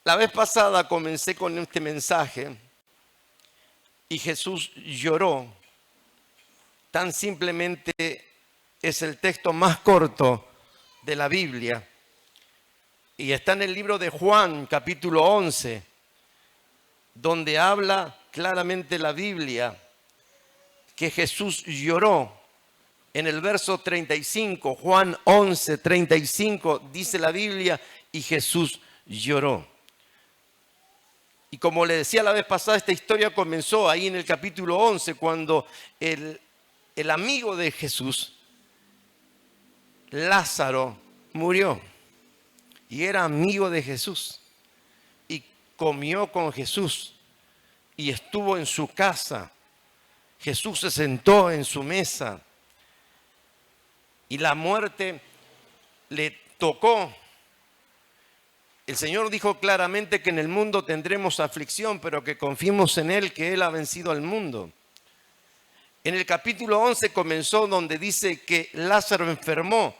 La vez pasada comencé con este mensaje y Jesús lloró. Tan simplemente es el texto más corto de la Biblia. Y está en el libro de Juan, capítulo 11, donde habla claramente la Biblia que Jesús lloró. En el verso 35, Juan 11, 35, dice la Biblia, y Jesús lloró. Y como le decía la vez pasada, esta historia comenzó ahí en el capítulo 11, cuando el amigo de Jesús, Lázaro, murió. Y era amigo de Jesús. Y comió con Jesús. Y estuvo en su casa. Jesús se sentó en su mesa. Y la muerte le tocó. El Señor dijo claramente que en el mundo tendremos aflicción, pero que confiemos en Él, que Él ha vencido al mundo. En el capítulo 11 comenzó donde dice que Lázaro enfermó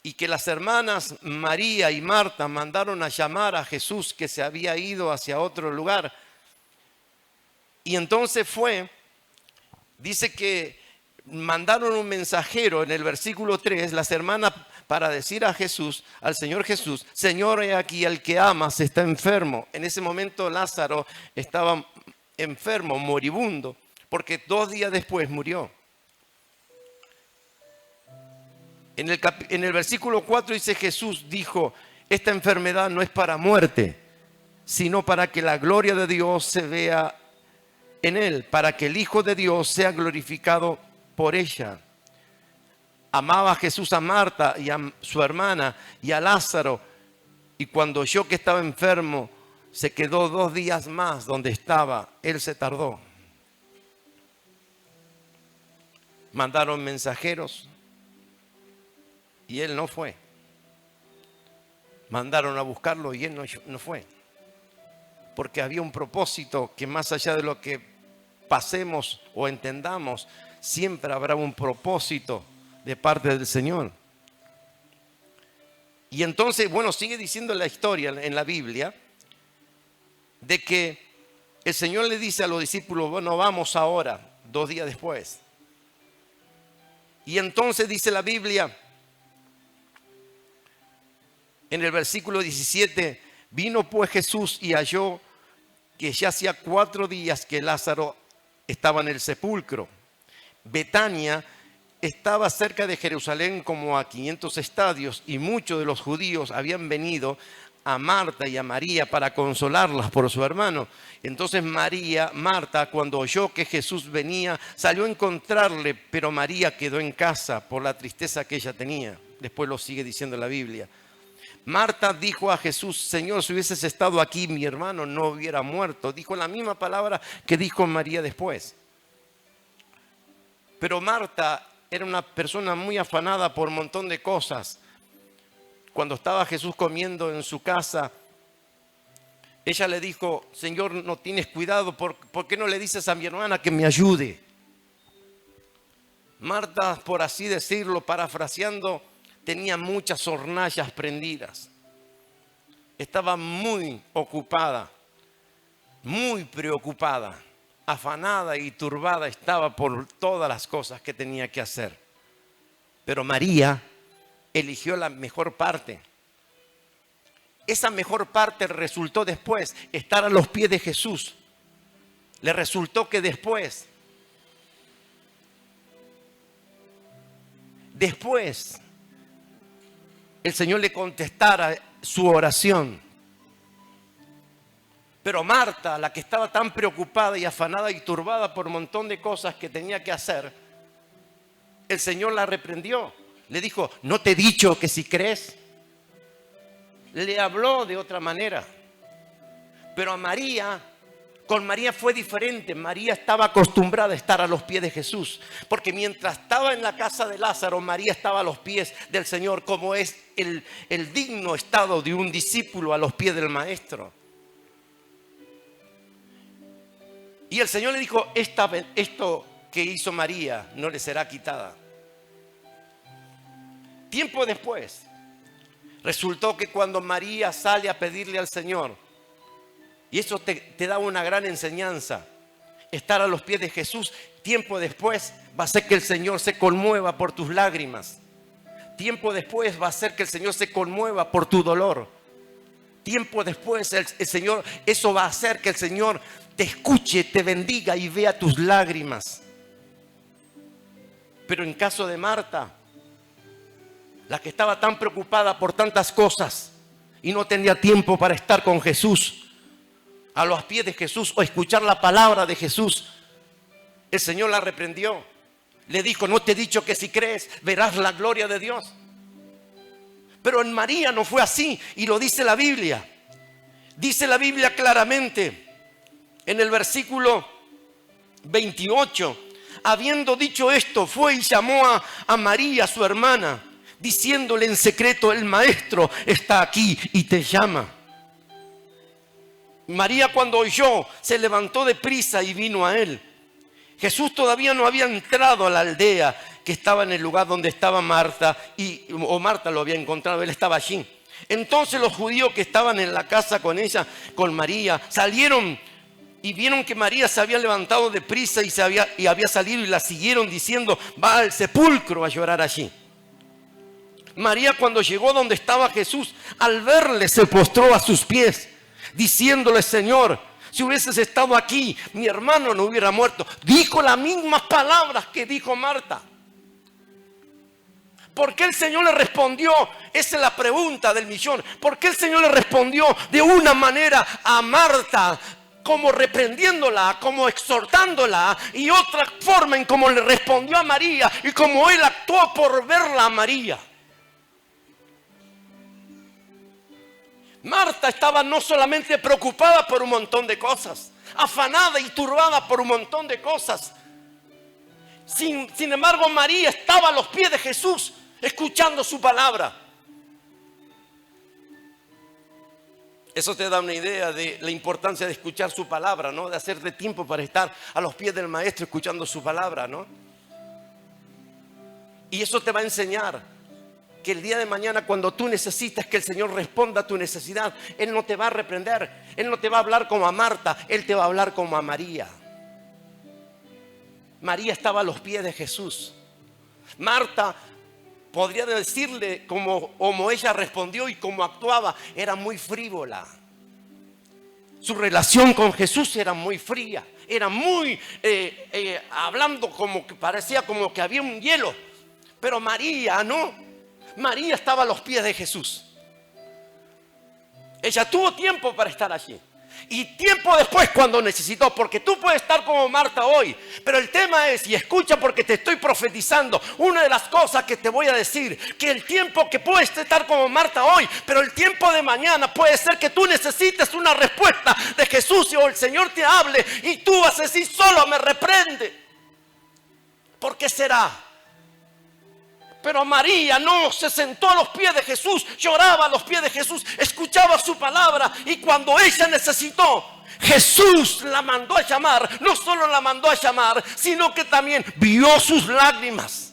y que las hermanas María y Marta mandaron a llamar a Jesús, que se había ido hacia otro lugar. Y entonces dice que mandaron un mensajero en el versículo 3, las hermanas, para decir a Jesús, al Señor Jesús: Señor, he aquí el que amas está enfermo. En ese momento Lázaro estaba enfermo, moribundo, porque 2 días después murió. En el versículo 4 dice: Jesús dijo: esta enfermedad no es para muerte, sino para que la gloria de Dios se vea en él, para que el Hijo de Dios sea glorificado por ella. Amaba a Jesús a Marta y a su hermana y a Lázaro, y cuando oyó que estaba enfermo, se quedó 2 días más donde estaba. Él se tardó. Mandaron mensajeros y él no fue. Mandaron a buscarlo y él no fue. Porque había un propósito que, más allá de lo que pasemos o entendamos, siempre habrá un propósito de parte del Señor. Y entonces, sigue diciendo la historia en la Biblia de que el Señor le dice a los discípulos: bueno, vamos ahora, 2 días después. Y entonces dice la Biblia en el versículo 17: vino pues Jesús y halló que ya hacía 4 días que Lázaro estaba en el sepulcro. Betania estaba cerca de Jerusalén como a 500 estadios, y muchos de los judíos habían venido a Marta y a María para consolarlas por su hermano. Entonces Marta, cuando oyó que Jesús venía, salió a encontrarle, pero María quedó en casa por la tristeza que ella tenía. Después lo sigue diciendo la Biblia. Marta dijo a Jesús: Señor, si hubieses estado aquí, mi hermano no hubiera muerto. Dijo la misma palabra que dijo María después. Pero Marta era una persona muy afanada por un montón de cosas. Cuando estaba Jesús comiendo en su casa, ella le dijo: Señor, no tienes cuidado, ¿por qué no le dices a mi hermana que me ayude? Marta, por así decirlo, parafraseando, tenía muchas hornallas prendidas. Estaba muy ocupada, muy preocupada, afanada y turbada estaba por todas las cosas que tenía que hacer. Pero María eligió la mejor parte. Esa mejor parte resultó después estar a los pies de Jesús. Le resultó que después el Señor le contestara su oración. Pero Marta, la que estaba tan preocupada y afanada y turbada por un montón de cosas que tenía que hacer, el Señor la reprendió. Le dijo: ¿no te he dicho que si crees? Le habló de otra manera. Pero con María fue diferente. María estaba acostumbrada a estar a los pies de Jesús, porque mientras estaba en la casa de Lázaro, María estaba a los pies del Señor, como es el digno estado de un discípulo a los pies del maestro. Y el Señor le dijo: esto que hizo María no le será quitada. Tiempo después, Resultó que cuando María sale a pedirle al Señor, y eso te da una gran enseñanza, estar a los pies de Jesús, tiempo después va a hacer que el Señor se conmueva por tus lágrimas. Tiempo después va a hacer que el Señor se conmueva por tu dolor. Tiempo después el Señor, eso va a hacer que el Señor te escuche, te bendiga y vea tus lágrimas. Pero en caso de Marta, la que estaba tan preocupada por tantas cosas y no tenía tiempo para estar con Jesús, a los pies de Jesús o escuchar la palabra de Jesús, el Señor la reprendió. Le dijo: no te he dicho que si crees verás la gloria de Dios. Pero en María no fue así, y lo dice la Biblia. Dice la Biblia claramente en el versículo 28. Habiendo dicho esto, fue y llamó a María, su hermana, diciéndole en secreto: el maestro está aquí y te llama. María, cuando oyó, se levantó de prisa y vino a él. Jesús todavía no había entrado a la aldea que estaba en el lugar donde estaba Marta, o Marta lo había encontrado, él estaba allí. Entonces los judíos que estaban en la casa con ella, con María, salieron y vieron que María se había levantado de prisa y había salido, y la siguieron diciendo: va al sepulcro a llorar allí. María, cuando llegó donde estaba Jesús, al verle se postró a sus pies, diciéndole: Señor, si hubieses estado aquí, mi hermano no hubiera muerto. Dijo las mismas palabras que dijo Marta. ¿Por qué el Señor le respondió? Esa es la pregunta del millón. ¿Por qué el Señor le respondió de una manera a Marta, como reprendiéndola, como exhortándola, y otra forma en cómo le respondió a María y como Él actuó por verla a María? Marta estaba no solamente preocupada por un montón de cosas, afanada y turbada por un montón de cosas. Sin embargo, María estaba a los pies de Jesús, escuchando su palabra. Eso te da una idea de la importancia de escuchar su palabra, ¿no? De hacerte tiempo para estar a los pies del Maestro escuchando su palabra, ¿no? Y eso te va a enseñar que el día de mañana, cuando tú necesitas que el Señor responda a tu necesidad, Él no te va a reprender, Él no te va a hablar como a Marta, Él te va a hablar como a María. María estaba a los pies de Jesús. Marta, podría decirle como ella respondió y como actuaba, era muy frívola. Su relación con Jesús era muy fría, era muy hablando como que parecía como que había un hielo. Pero María no. María estaba a los pies de Jesús. Ella tuvo tiempo para estar allí. Y tiempo después cuando necesitó, porque tú puedes estar como Marta hoy, pero el tema es, y escucha porque te estoy profetizando, una de las cosas que te voy a decir, que el tiempo que puedes estar como Marta hoy, pero el tiempo de mañana puede ser que tú necesites una respuesta de Jesús, o el Señor te hable y tú vas a decir: solo me reprende. ¿Por qué será? Pero María no, se sentó a los pies de Jesús, lloraba a los pies de Jesús, escuchaba su palabra, y cuando ella necesitó, Jesús la mandó a llamar. No solo la mandó a llamar, sino que también vio sus lágrimas,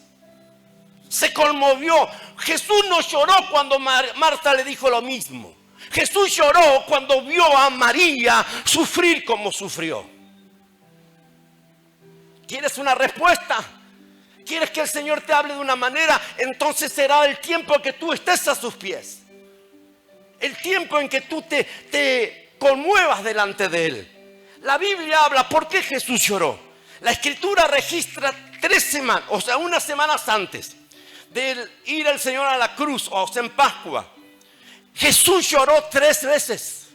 se conmovió. Jesús no lloró cuando Marta le dijo lo mismo. Jesús lloró cuando vio a María sufrir como sufrió. ¿Quieres una respuesta? ¿Quieres que el Señor te hable de una manera? Entonces será el tiempo que tú estés a sus pies. El tiempo en que tú te conmuevas delante de Él. La Biblia habla por qué Jesús lloró. La Escritura registra 3 semanas, o sea, unas semanas antes de ir el Señor a la cruz, o sea, en Pascua. Jesús lloró 3 veces.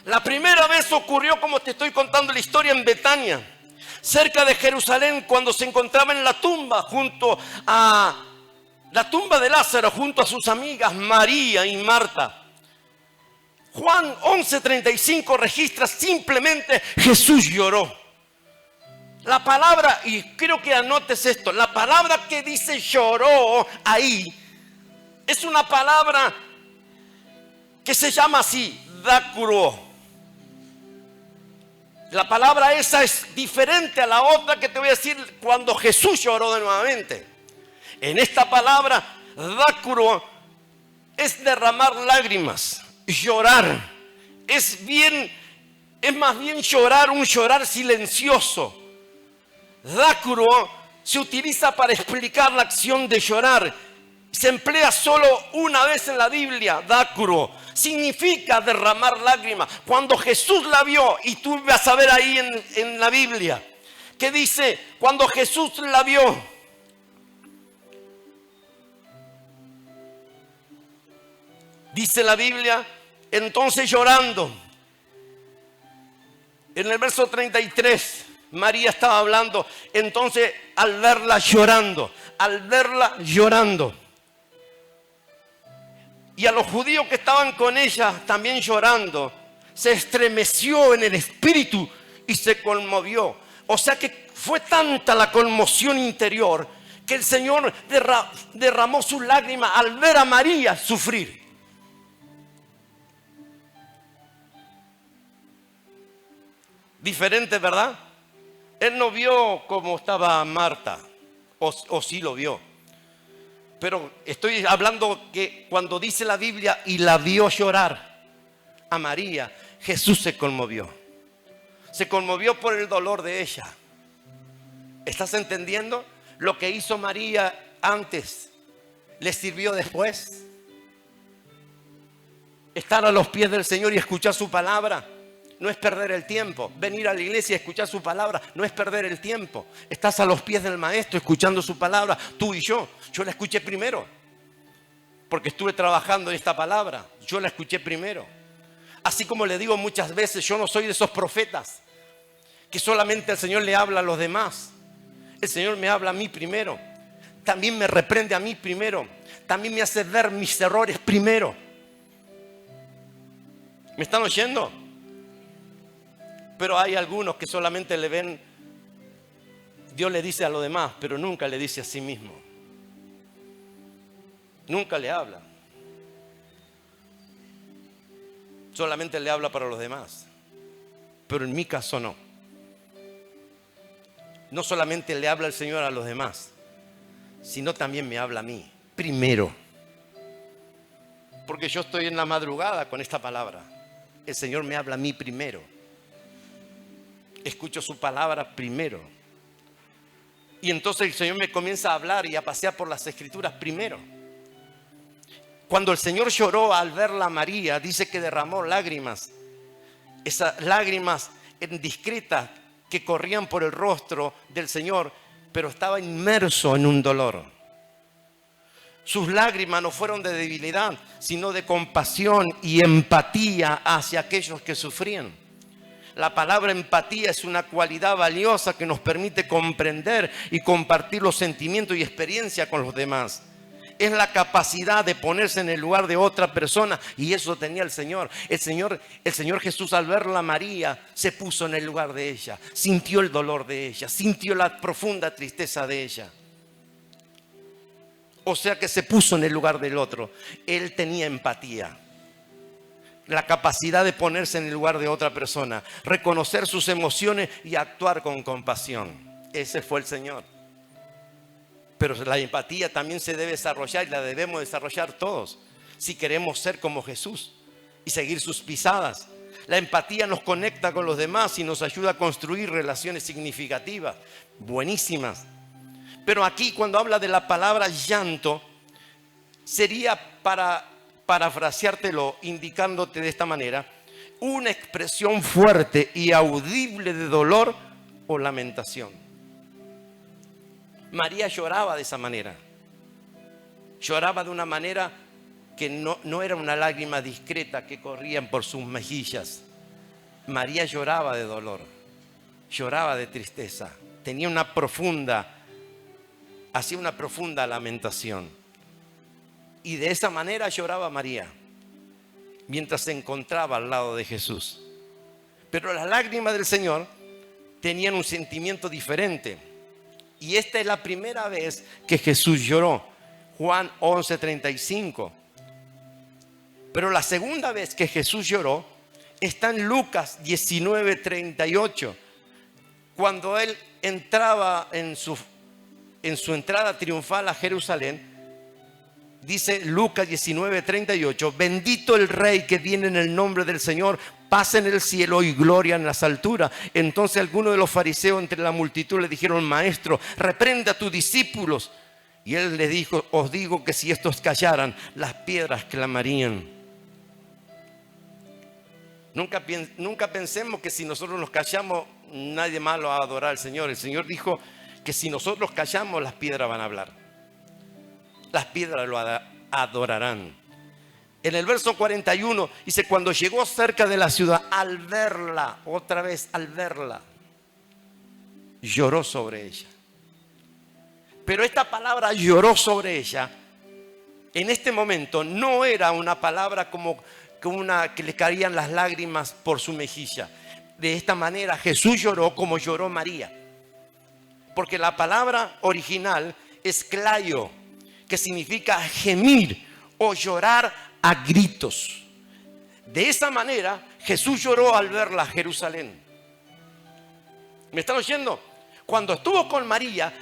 La primera vez ocurrió, como te estoy contando la historia, en Betania, cerca de Jerusalén, cuando se encontraba en la tumba, junto a la tumba de Lázaro, junto a sus amigas María y Marta. Juan 11:35 registra simplemente: Jesús lloró. La palabra, y quiero que anotes esto, la palabra que dice lloró ahí es una palabra que se llama así, dakuro. La palabra esa es diferente a la otra que te voy a decir cuando Jesús lloró de nuevamente. En esta palabra, dakuro, es derramar lágrimas, llorar. Es más bien llorar, un llorar silencioso. Dácuro se utiliza para explicar la acción de llorar. Se emplea solo una vez en la Biblia, dácuro. Significa derramar lágrimas. Cuando Jesús la vio, y tú vas a ver ahí en la Biblia, que dice, cuando Jesús la vio, dice la Biblia, entonces llorando. En el verso 33, María estaba hablando, entonces al verla llorando, y a los judíos que estaban con ella también llorando, se estremeció en el espíritu y se conmovió. O sea que fue tanta la conmoción interior que el Señor derramó sus lágrimas al ver a María sufrir. Diferente, ¿verdad? Él no vio cómo estaba Marta, o sí lo vio. Pero estoy hablando que cuando dice la Biblia y la vio llorar a María, Jesús se conmovió. Se conmovió por el dolor de ella. ¿Estás entendiendo? Lo que hizo María antes, ¿le sirvió después? Estar a los pies del Señor y escuchar su palabra no es perder el tiempo. Venir a la iglesia y escuchar su palabra no es perder el tiempo. Estás a los pies del maestro escuchando su palabra, tú y yo. Yo la escuché primero, porque estuve trabajando en esta palabra. Yo la escuché primero. Así como le digo muchas veces, yo no soy de esos profetas que solamente el Señor le habla a los demás. El Señor me habla a mí primero. También me reprende a mí primero. También me hace ver mis errores primero. ¿Me están oyendo? Pero hay algunos que solamente le ven, Dios le dice a los demás, pero nunca le dice a sí mismo. Nunca le habla. Solamente le habla para los demás. Pero en mi caso no. No solamente le habla el Señor a los demás, sino también me habla a mí, primero. Porque yo estoy en la madrugada con esta palabra. El Señor me habla a mí primero. Escucho su palabra primero. Y entonces el Señor me comienza a hablar y a pasear por las Escrituras primero. Cuando el Señor lloró al verla a María, dice que derramó lágrimas. Esas lágrimas indiscretas que corrían por el rostro del Señor, pero estaba inmerso en un dolor. Sus lágrimas no fueron de debilidad, sino de compasión y empatía hacia aquellos que sufrían. La palabra empatía es una cualidad valiosa que nos permite comprender y compartir los sentimientos y experiencias con los demás. Es la capacidad de ponerse en el lugar de otra persona, y eso tenía el Señor. El Señor Jesús, al verla a María, se puso en el lugar de ella, sintió el dolor de ella, sintió la profunda tristeza de ella. O sea que se puso en el lugar del otro. Él tenía empatía. La capacidad de ponerse en el lugar de otra persona, reconocer sus emociones y actuar con compasión. Ese fue el Señor. Pero la empatía también se debe desarrollar, y la debemos desarrollar todos si queremos ser como Jesús y seguir sus pisadas. La empatía nos conecta con los demás y nos ayuda a construir relaciones significativas, buenísimas. Pero aquí, cuando habla de la palabra llanto, sería para parafraseártelo, indicándote de esta manera: una expresión fuerte y audible de dolor o lamentación. María lloraba de esa manera. Lloraba de una manera que no era una lágrima discreta que corrían por sus mejillas. María lloraba de dolor, lloraba de tristeza, tenía hacía una profunda lamentación. Y de esa manera lloraba María mientras se encontraba al lado de Jesús. Pero las lágrimas del Señor tenían un sentimiento diferente. Y esta es la primera vez que Jesús lloró. Juan 11:35. Pero la segunda vez que Jesús lloró está en Lucas 19:38. Cuando él entraba en su entrada triunfal a Jerusalén, Dice Lucas 19:38, bendito el Rey que viene en el nombre del Señor, paz en el cielo y gloria en las alturas. Entonces algunos de los fariseos entre la multitud le dijeron, maestro, reprende a tus discípulos. Y él les dijo, os digo que si estos callaran, las piedras clamarían. Nunca pensemos que si nosotros nos callamos, nadie más lo va a adorar al Señor. El Señor dijo que si nosotros callamos, las piedras van a hablar. Las piedras lo adorarán. En el verso 41 dice, cuando llegó cerca de la ciudad, al verla, otra vez al verla, lloró sobre ella. Pero esta palabra lloró sobre ella, en este momento no era una palabra como una que le caían las lágrimas por su mejilla. De esta manera Jesús lloró como lloró María. Porque la palabra original es klaio, que significa gemir o llorar a gritos. De esa manera Jesús lloró al verla a Jerusalén. ¿Me están oyendo? Cuando estuvo con María,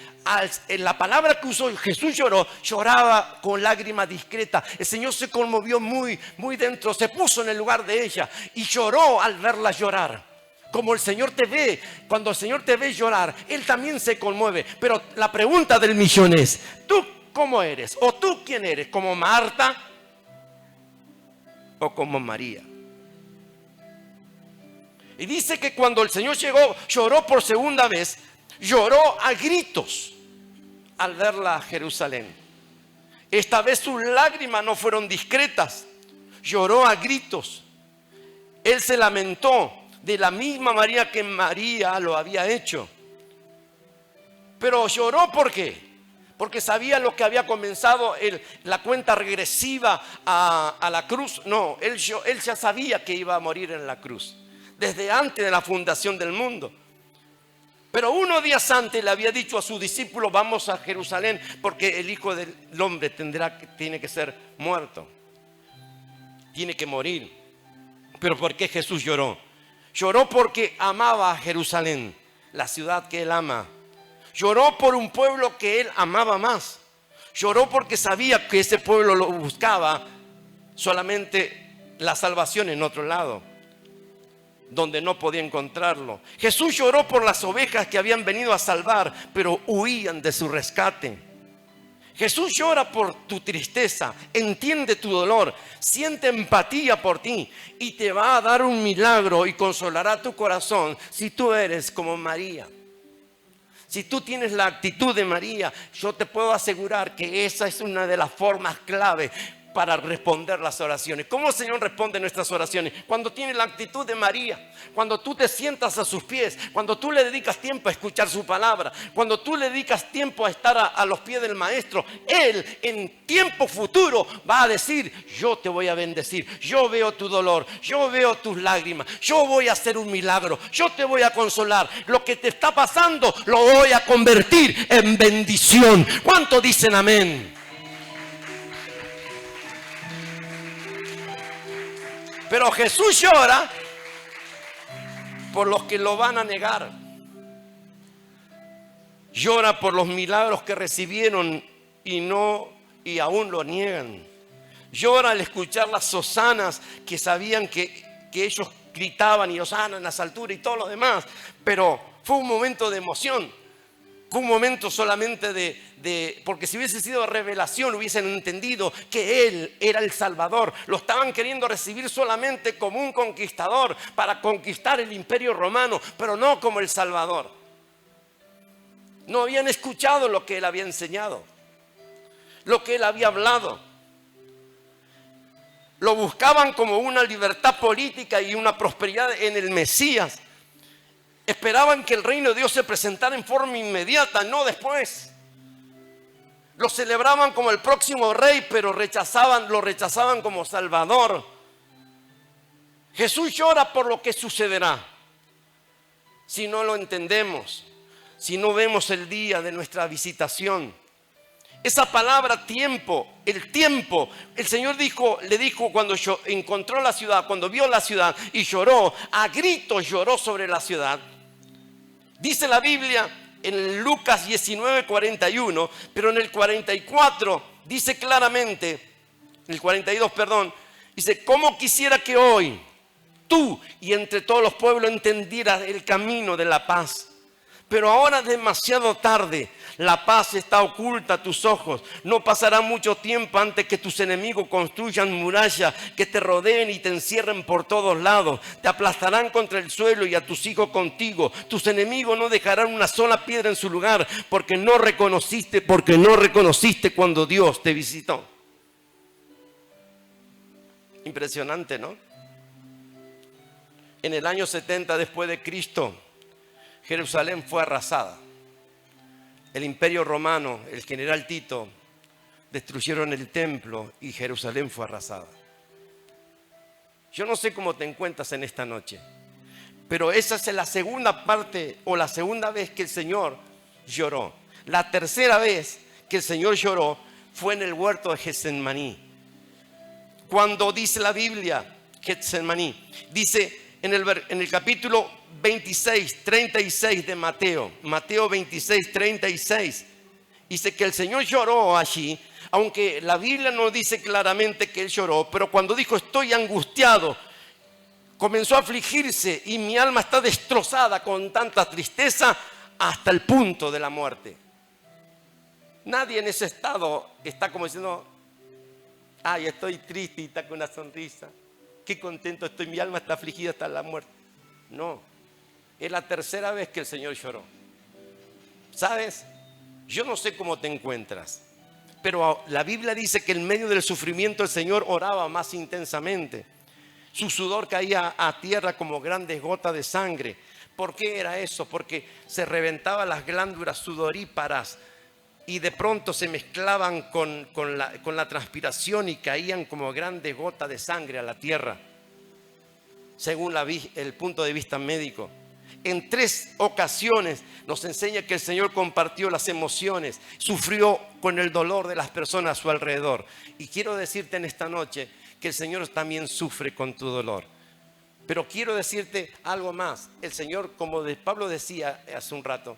en la palabra que usó, Jesús lloraba con lágrimas discretas. El Señor se conmovió muy dentro, se puso en el lugar de ella y lloró al verla llorar. Como el Señor te ve, cuando el Señor te ve llorar, Él también se conmueve. Pero la pregunta del millón es, ¿tú cómo eres? ¿O tú quién eres? ¿Como Marta o como María? Y dice que cuando el Señor llegó, lloró por segunda vez, lloró a gritos al verla a Jerusalén. Esta vez sus lágrimas no fueron discretas, lloró a gritos. Él se lamentó de la misma manera que María lo había hecho. Pero lloró ¿por qué? Porque sabía lo que había comenzado la cuenta regresiva a la cruz. No, él ya sabía que iba a morir en la cruz, desde antes de la fundación del mundo. Pero unos días antes le había dicho a sus discípulos, vamos a Jerusalén porque el Hijo del Hombre tiene que ser muerto, tiene que morir. Pero ¿por qué Jesús lloró? Lloró porque amaba a Jerusalén, la ciudad que Él ama. Lloró por un pueblo que Él amaba más. Lloró porque sabía que ese pueblo lo buscaba solamente la salvación en otro lado, donde no podía encontrarlo. Jesús lloró por las ovejas que habían venido a salvar, pero huían de su rescate. Jesús llora por tu tristeza, entiende tu dolor, siente empatía por ti y te va a dar un milagro y consolará tu corazón si tú eres como María. Si tú tienes la actitud de María, yo te puedo asegurar que esa es una de las formas clave para responder las oraciones. ¿Cómo el Señor responde nuestras oraciones? Cuando tiene la actitud de María, cuando tú te sientas a sus pies, cuando tú le dedicas tiempo a escuchar su palabra, cuando tú le dedicas tiempo a estar a los pies del Maestro. Él en tiempo futuro va a decir, yo te voy a bendecir, yo veo tu dolor, yo veo tus lágrimas, yo voy a hacer un milagro, yo te voy a consolar, lo que te está pasando lo voy a convertir en bendición. ¿Cuántos dicen amén? Pero Jesús llora por los que lo van a negar. Llora por los milagros que recibieron y aún lo niegan. Llora al escuchar las hosanas que sabían que ellos gritaban y hosanas en las alturas y todo lo demás. Pero fue un momento de emoción. Fue un momento solamente porque si hubiese sido revelación hubiesen entendido que Él era el Salvador. Lo estaban queriendo recibir solamente como un conquistador para conquistar el imperio romano, pero no como el Salvador. No habían escuchado lo que Él había enseñado, lo que Él había hablado. Lo buscaban como una libertad política y una prosperidad en el Mesías. Esperaban que el reino de Dios se presentara en forma inmediata, no después. Lo celebraban como el próximo rey, pero lo rechazaban como Salvador. Jesús llora por lo que sucederá si no lo entendemos, si no vemos el día de nuestra visitación. Esa palabra tiempo, el Señor le dijo cuando encontró la ciudad, cuando vio la ciudad y lloró, a gritos lloró sobre la ciudad. Dice la Biblia en Lucas 19:41, pero en el 44 dice claramente, el 42, perdón, dice, ¿cómo quisiera que hoy tú y entre todos los pueblos entendieras el camino de la paz? Pero ahora es demasiado tarde. La paz está oculta a tus ojos. No pasará mucho tiempo antes que tus enemigos construyan murallas que te rodeen y te encierren por todos lados. Te aplastarán contra el suelo y a tus hijos contigo. Tus enemigos no dejarán una sola piedra en su lugar porque no reconociste cuando Dios te visitó. Impresionante, ¿no? En el año 70 después de Cristo, Jerusalén fue arrasada. El imperio romano, el general Tito, destruyeron el templo y Jerusalén fue arrasada. Yo no sé cómo te encuentras en esta noche, pero esa es la segunda parte o la segunda vez que el Señor lloró. La tercera vez que el Señor lloró fue en el huerto de Getsemaní. Cuando dice la Biblia, Getsemaní, dice en el capítulo 26, 36 de Mateo 26, 36, dice que el Señor lloró allí, aunque la Biblia no dice claramente que Él lloró, pero cuando dijo estoy angustiado, comenzó a afligirse y mi alma está destrozada con tanta tristeza hasta el punto de la muerte. Nadie en ese estado está como diciendo, ay, estoy triste y está con una sonrisa, qué contento estoy, mi alma está afligida hasta la muerte. No, es la tercera vez que el Señor lloró. ¿Sabes? Yo no sé cómo te encuentras, pero la Biblia dice que en medio del sufrimiento el Señor oraba más intensamente. Su sudor caía a tierra como grandes gotas de sangre. ¿Por qué era eso? Porque se reventaban las glándulas sudoríparas y de pronto se mezclaban con la transpiración y caían como grandes gotas de sangre a la tierra, según el punto de vista médico. En 3 ocasiones nos enseña que el Señor compartió las emociones, sufrió con el dolor de las personas a su alrededor. Y quiero decirte en esta noche que el Señor también sufre con tu dolor. Pero quiero decirte algo más. El Señor, como Pablo decía hace un rato,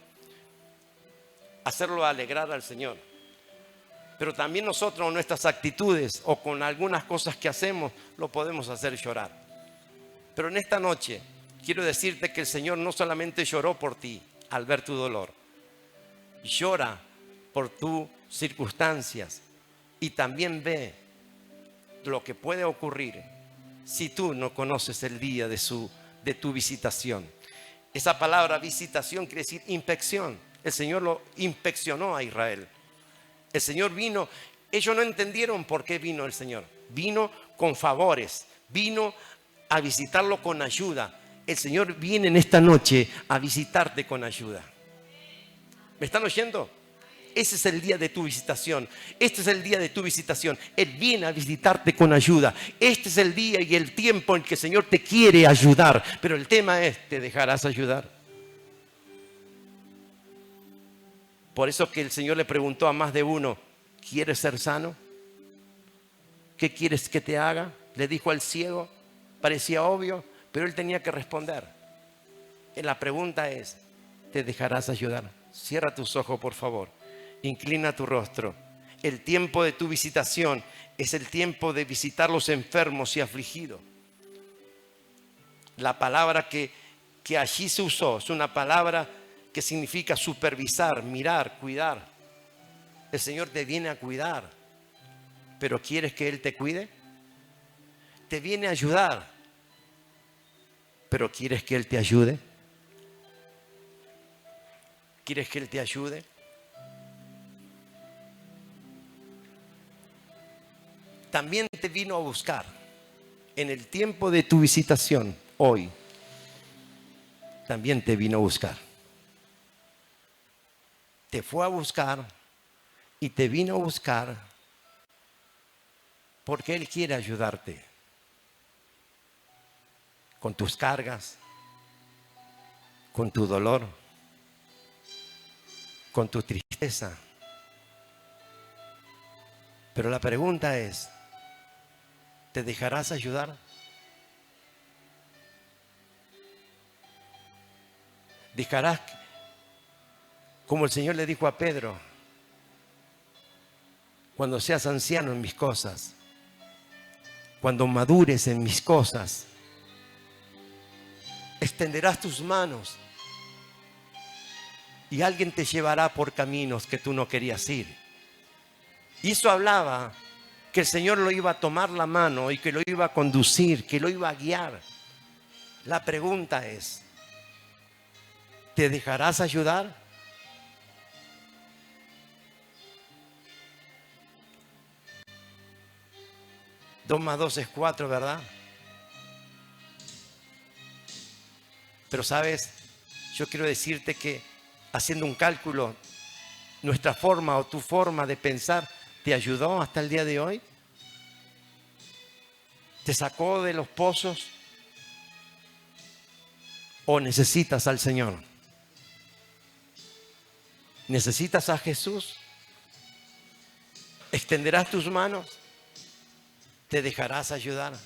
hacerlo alegrar al Señor. Pero también nosotros con nuestras actitudes o con algunas cosas que hacemos lo podemos hacer llorar. Pero en esta noche quiero decirte que el Señor no solamente lloró por ti al ver tu dolor, llora por tus circunstancias y también ve lo que puede ocurrir si tú no conoces el día de tu visitación. Esa palabra visitación quiere decir inspección. El Señor lo inspeccionó a Israel. El Señor vino, ellos no entendieron por qué vino el Señor. Vino con favores, vino a visitarlo con ayuda. El Señor viene en esta noche a visitarte con ayuda. ¿Me están oyendo? Ese es el día de tu visitación. Este es el día de tu visitación. Él viene a visitarte con ayuda. Este es el día y el tiempo en que el Señor te quiere ayudar. Pero el tema es, ¿te dejarás ayudar? Por eso que el Señor le preguntó a más de uno, ¿quieres ser sano? ¿Qué quieres que te haga? Le dijo al ciego. Parecía obvio, pero él tenía que responder. La pregunta es, ¿te dejarás ayudar? Cierra tus ojos, por favor. Inclina tu rostro. El tiempo de tu visitación es el tiempo de visitar los enfermos y afligidos. La palabra que allí se usó es una palabra que significa supervisar, mirar, cuidar. El Señor te viene a cuidar, pero ¿quieres que Él te cuide? Te viene a ayudar, pero ¿quieres que Él te ayude? ¿Quieres que Él te ayude? También te vino a buscar en el tiempo de tu visitación hoy. También te vino a buscar. Te fue a buscar y te vino a buscar porque Él quiere ayudarte con tus cargas, con tu dolor, con tu tristeza. Pero la pregunta es, ¿te dejarás ayudar? ¿Dejarás, como el Señor le dijo a Pedro, cuando seas anciano en mis cosas, cuando madures en mis cosas, extenderás tus manos y alguien te llevará por caminos que tú no querías ir. Y eso hablaba que el Señor lo iba a tomar la mano y que lo iba a conducir, que lo iba a guiar. La pregunta es, ¿te dejarás ayudar? Dos más dos es 4, ¿verdad? Pero sabes, yo quiero decirte que haciendo un cálculo, nuestra forma o tu forma de pensar te ayudó hasta el día de hoy. ¿Te sacó de los pozos? ¿O necesitas al Señor? ¿Necesitas a Jesús? ¿Extenderás tus manos? ¿Te dejarás ayudar?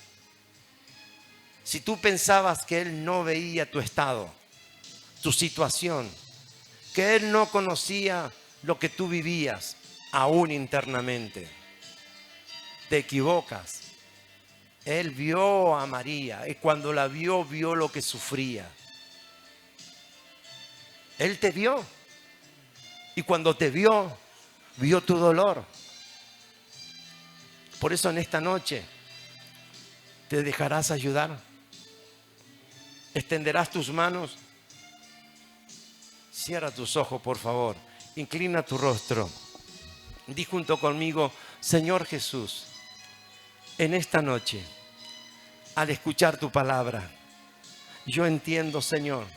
Si tú pensabas que Él no veía tu estado, tu situación, que Él no conocía lo que tú vivías, aún internamente, te equivocas. Él vio a María y cuando la vio, vio lo que sufría. Él te vio y cuando te vio, vio tu dolor. Por eso en esta noche te dejarás ayudar. Extenderás tus manos. Cierra tus ojos, por favor. Inclina tu rostro. Di junto conmigo, Señor Jesús, en esta noche, al escuchar tu palabra, yo entiendo, Señor,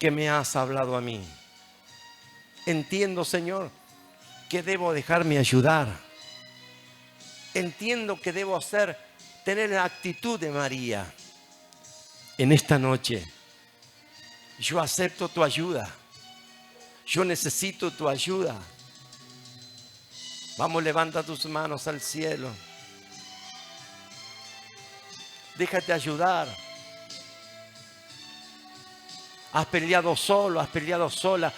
que me has hablado a mí. Entiendo, Señor, que debo dejarme ayudar. Entiendo que debo tener la actitud de María. En esta noche, yo acepto tu ayuda. Yo necesito tu ayuda. Vamos, levanta tus manos al cielo. Déjate ayudar. Has peleado solo, has peleado sola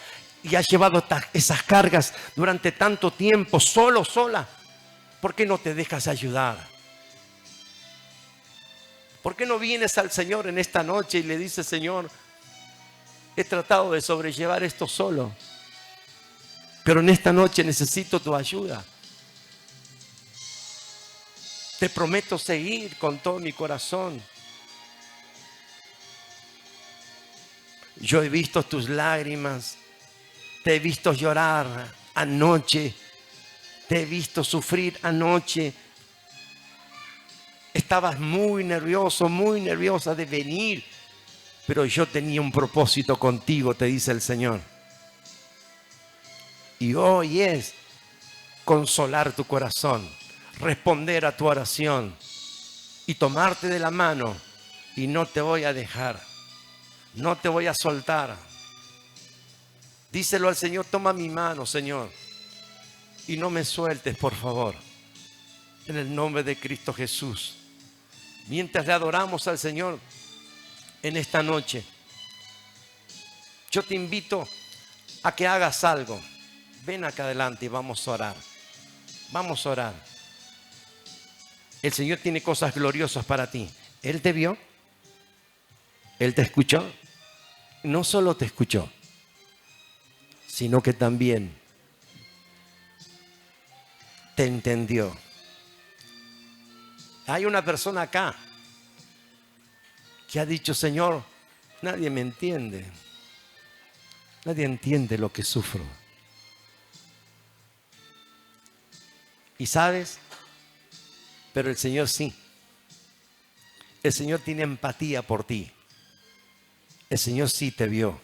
y has llevado esas cargas durante tanto tiempo, solo, sola. ¿Por qué no te dejas ayudar? ¿Por qué no vienes al Señor en esta noche y le dices, Señor, he tratado de sobrellevar esto solo, pero en esta noche necesito tu ayuda? Te prometo seguir con todo mi corazón. Yo he visto tus lágrimas, te he visto llorar anoche, te he visto sufrir anoche. Estabas muy nervioso, muy nerviosa de venir, pero yo tenía un propósito contigo, te dice el Señor. Y hoy es consolar tu corazón, responder a tu oración y tomarte de la mano, y no te voy a dejar, no te voy a soltar. Díselo al Señor, toma mi mano, Señor, y no me sueltes, por favor, en el nombre de Cristo Jesús. Mientras le adoramos al Señor en esta noche, yo te invito a que hagas algo. Ven acá adelante y vamos a orar. Vamos a orar. El Señor tiene cosas gloriosas para ti. Él te vio, Él te escuchó. No solo te escuchó, sino que también te entendió. Hay una persona acá que ha dicho, Señor, nadie me entiende. Nadie entiende lo que sufro. ¿Y sabes? Pero el Señor sí. El Señor tiene empatía por ti. El Señor sí te vio.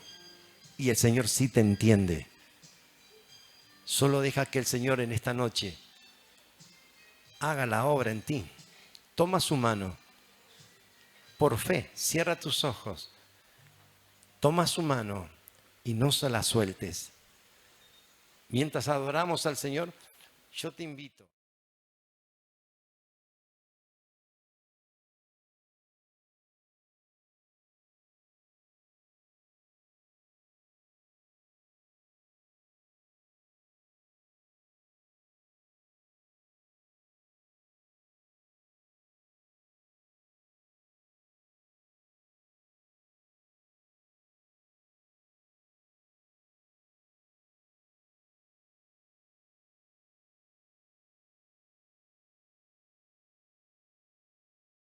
Y el Señor sí te entiende. Solo deja que el Señor en esta noche haga la obra en ti. Toma su mano. Por fe, cierra tus ojos. Toma su mano y no se la sueltes. Mientras adoramos al Señor, yo te invito.